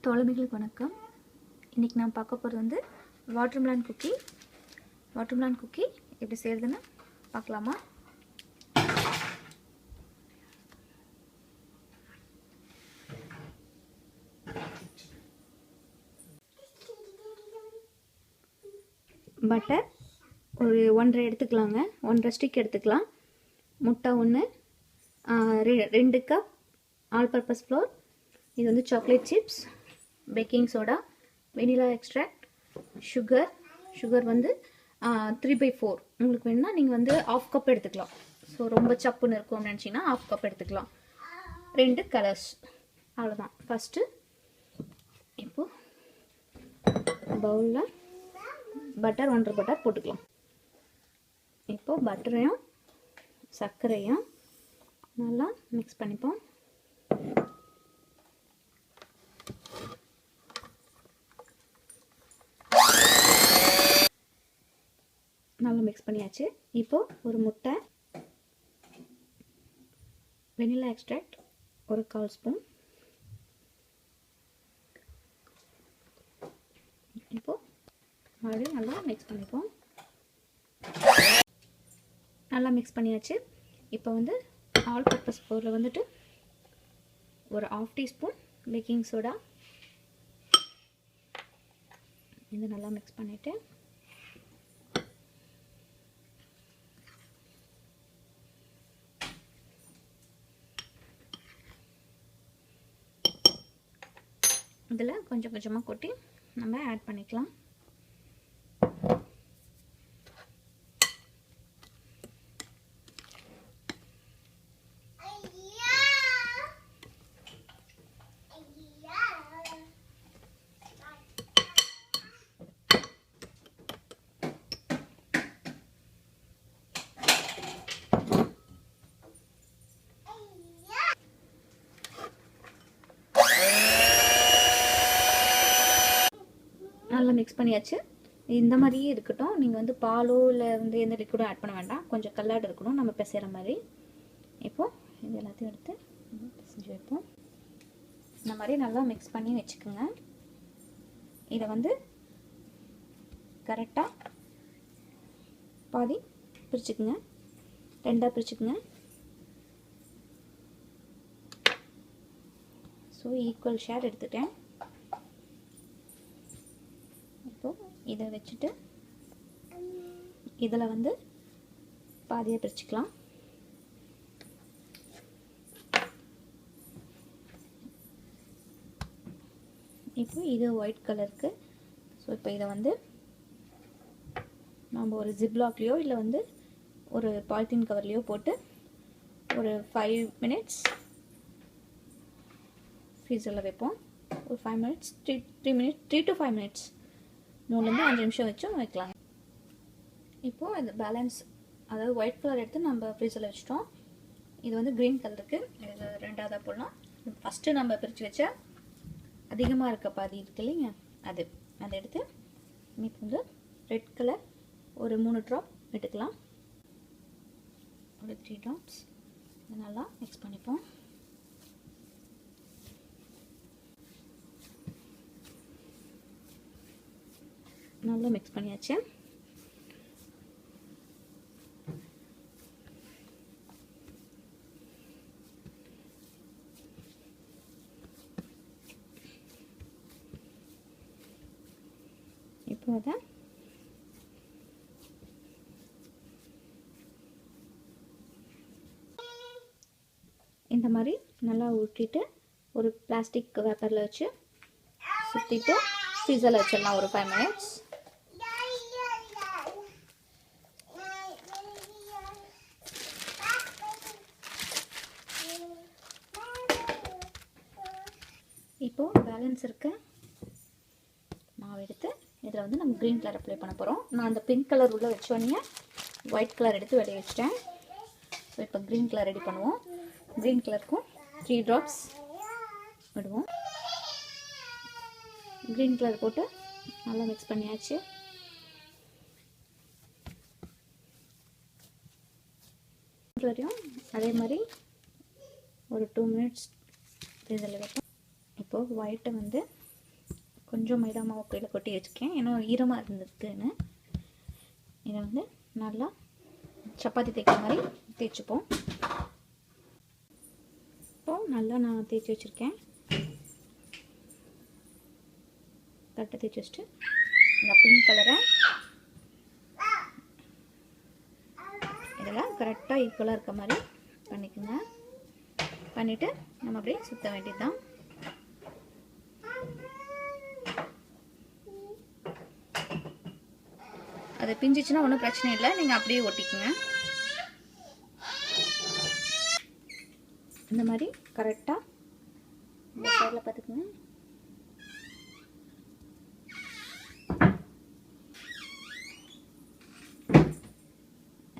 தோழமைகளுக்கு வணக்கம். இன்றைக்கி நான் பார்க்க போகிறது வந்து வாட்டர்மெலன் குக்கி எப்படி செய்கிறதுன்னு பார்க்கலாமா? பட்டர் ஒரு 1.5 எடுத்துக்கலாங்க, 1.5 ஸ்டிக் எடுத்துக்கலாம். முட்டை 1, 2 கப் ஆல் பர்பஸ் ஃப்ளோர், இது வந்து chocolate chips, baking soda, vanilla extract, sugar வந்து 3/4. உங்களுக்கு வேணுன்னா நீங்கள் வந்து 1/2 கப் எடுத்துக்கலாம். ஸோ ரொம்ப சப்புன்னு இருக்கும்னு நினச்சிங்கன்னா 1/2 கப் எடுத்துக்கலாம். 2 கலர்ஸ், அவ்வளோதான். ஃபஸ்ட்டு இப்போது பவுலில் பட்டர் 1/2 பட்டர் போட்டுக்கலாம். இப்போது பட்டரையும் சர்க்கரையும் நல்லா மிக்ஸ் பண்ணிப்போம். நல்லா மிக்ஸ் பண்ணியாச்சு. இப்போது ஒரு முட்டை, வெனிலா எக்ஸ்ட்ராக்ட் ஒரு 1/4 ஸ்பூன், இப்போது மறுபடியும் நல்லா மிக்ஸ் பண்ணிப்போம். நல்லா மிக்ஸ் பண்ணியாச்சு. இப்போ வந்து ஆல் பர்பஸ் ஃப்ளோரில் வந்துட்டு ஒரு 1/2 டீஸ்பூன் பேக்கிங் சோடா, இது நல்லா மிக்ஸ் பண்ணிவிட்டு இதில் கொஞ்சம் கொஞ்சமாக கொட்டி நம்ம ஆட் பண்ணிக்கலாம். நல்லா மிக்ஸ் பண்ணியாச்சு. இந்த மாதிரியே இருக்கட்டும். நீங்கள் வந்து பாலோ இல்லை வந்து எந்த லிக்விடும் ஆட் பண்ண வேண்டாம். கொஞ்சம் கல்லாடு இருக்கணும் நம்ம பிசைகிற மாதிரி. இப்போது இது எல்லாத்தையும் எடுத்து பிசைஞ்சு வைப்போம். இந்த மாதிரி நல்லா மிக்ஸ் பண்ணி வச்சுக்கோங்க. இதை வந்து கரெக்டாக பாதி பிரிச்சுக்குங்க, 2ஆக பிரிச்சுக்குங்க. ஸோ ஈக்குவல் ஷேர் எடுத்துட்டேன். இப்போது இதை வச்சுட்டு இதில் வந்து பாதியாக பிரிச்சுக்கலாம். இப்போ இது ஒயிட் கலருக்கு. ஸோ இப்போ இதை வந்து நம்ம ஒரு ஜிப்லாக்லேயோ இல்லை வந்து ஒரு பாலித்தீன் கவர்லேயோ போட்டு ஒரு 5 மினிட்ஸ் ஃப்ரீசரில் வைப்போம். ஒரு 5 மினிட்ஸ், 3 to 5 மினிட்ஸ், 3லேருந்து 5 நிமிஷம் வச்சும் வைக்கலாம். இப்போது அது பேலன்ஸ், அதாவது ஒயிட் கலர் எடுத்து நம்ம ஃப்ரீசரில் வச்சிட்டோம். இது வந்து க்ரீன் கலருக்கு, இது 2ஆவதாக போடலாம். ஃபஸ்ட்டு நம்ம பிரித்து வச்ச அதிகமாக இருக்க பாதி இருக்கு இல்லைங்க, அதை எடுத்து இப்போ வந்து ரெட் கலர் ஒரு 3 ட்ராப் விட்டுக்கலாம். ஒரு 3 ட்ராப்ஸ் இதை நல்லா மிக்ஸ் பண்ணிப்போம். நல்லா மிக்ஸ் பண்ணியாச்சு. இப்போ அதை இந்த மாதிரி நல்லா ஊற்றிட்டு ஒரு பிளாஸ்டிக் பேப்பரில் வச்சு சுற்றிட்டு ஃப்ரீசரில் வச்சிடலாம் ஒரு 5 மினிட்ஸ். இப்போது பேலன்ஸ் இருக்க மாவு எடுத்து இதில் வந்து நம்ம க்ரீன் கலர் அப்ளை பண்ண போகிறோம். நான் அந்த பிங்க் கலர் உள்ளே வச்சோடனே ஒயிட் கலர் எடுத்து வெளியே வச்சிட்டேன். ஸோ இப்போ க்ரீன் கலர் ரெடி பண்ணுவோம். க்ரீன் கலருக்கும் 3 ட்ராப்ஸ் விடுவோம். க்ரீன் கலர் போட்டு நல்லா மிக்ஸ் பண்ணியாச்சு. வரையும் அதே மாதிரி ஒரு 2 மினிட்ஸ் ஃப்ரீசரில் வைப்போம். இப்போது ஒயிட்டை வந்து கொஞ்சம் மைதா மாவு கீழே கொட்டி வச்சுருக்கேன், ஏன்னா ஈரமாக இருந்ததுக்குன்னு. இதை வந்து நல்லா சப்பாத்தி தேய்க்கிற மாதிரி தேய்ச்சிப்போம். இப்போது நல்லா நான் தேய்ச்சி வச்சுருக்கேன். தட்டை தேய்ச்சி வச்சுட்டு இந்த பிங்க் கலரை இதெல்லாம் கரெக்டாக ஈக்குவலாக இருக்க மாதிரி பண்ணிக்கோங்க. பண்ணிவிட்டு நம்ம அப்படியே சுற்ற வேண்டியது தான். அது பிஞ்சிச்சுன்னா ஒன்றும் பிரச்சனை இல்லை, நீங்கள் அப்படியே ஒட்டிக்குங்க. இந்த மாதிரி கரெக்டாக இந்த சைடில் பார்த்துக்குங்க.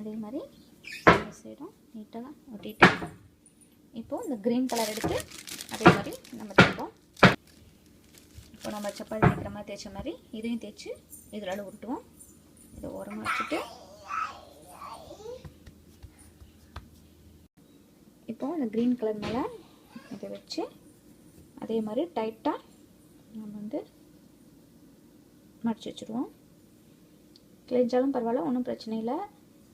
அதே மாதிரி இந்த சைடும் நீட்டாக ஒட்டிட்டு இப்போது இந்த க்ரீன் கலர் எடுத்து அதே மாதிரி நம்ம தேய்ப்போம். இப்போ நம்ம சப்பாத்தி தேய்க்கிற மாதிரி தேய்ச்ச மாதிரி இதையும் தேய்ச்சி இதில் உருட்டுவோம். இதை ஓரமாக வச்சுட்டு இப்போது இந்த க்ரீன் கலர் மேலே இதை வச்சு அதே மாதிரி டைட்டாக நம்ம வந்து மடித்து வச்சுருவோம். கிழிஞ்சாலும் பரவாயில்ல, ஒன்றும் பிரச்சனை இல்லை.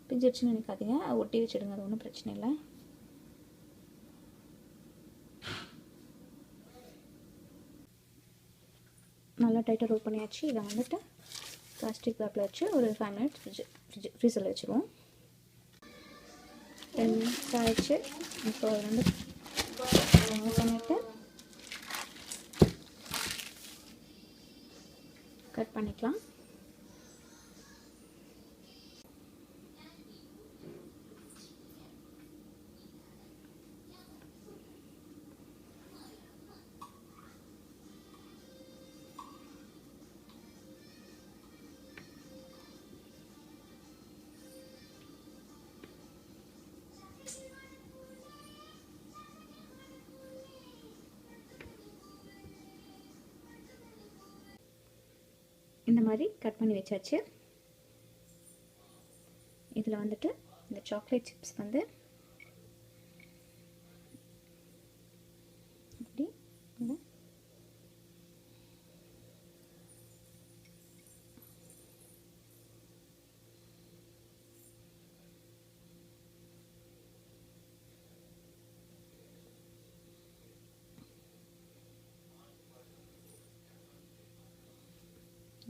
பிஞ்சிடுச்சுன்னு நினைக்காதீங்க, ஒட்டி வச்சுடுங்க, அது ஒன்றும் பிரச்சனை இல்லை. நல்லா டைட்டாக ரோல் பண்ணியாச்சு. இதை வந்துட்டு பிளாஸ்டிக் பேக்கில் வச்சு ஒரு 5 மினிட்ஸ் ஃப்ரீசரில் வச்சுருவோம். 10 மினிட்ஸ் ஆகிடுச்சு. இப்போ அது வந்து பண்ணிவிட்டு கட் பண்ணிக்கலாம். இந்த மாதிரி கட் பண்ணி வச்சாச்சு. இதில் வந்துட்டு இந்த சாக்லேட் சிப்ஸ் வந்து இப்படி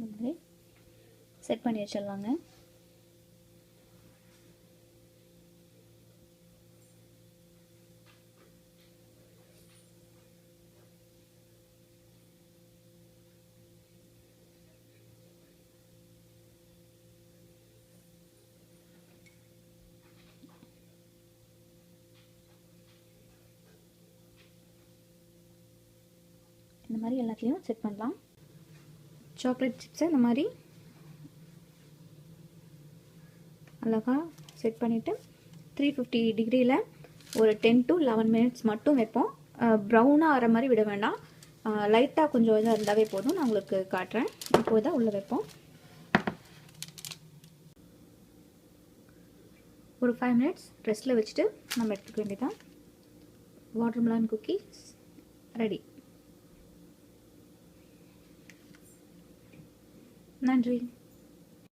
இந்த மாதிரி செட் பண்ணி வச்சிடலாங்க. இந்த மாதிரி எல்லாத்தையும் செட் பண்ணலாம். சாக்லேட் சிப்ஸை இந்த மாதிரி அழகாக செட் பண்ணிவிட்டு 350 டிகிரியில் ஒரு 10 to 11 மினிட்ஸ் மட்டும் வைப்போம். ப்ரௌனாக ஆகிற மாதிரி விட வேண்டாம், லைட்டாக கொஞ்சம் இதாக இருந்தாவே போதும். நான் உங்களுக்கு காட்டுறேன். இப்போ இதை உள்ளே வைப்போம். ஒரு 5 மினிட்ஸ் ரெஸ்ட்டில் வச்சுட்டு நம்ம எடுத்துக்க வேண்டியதான். Watermelon cookies ready. நன்றி.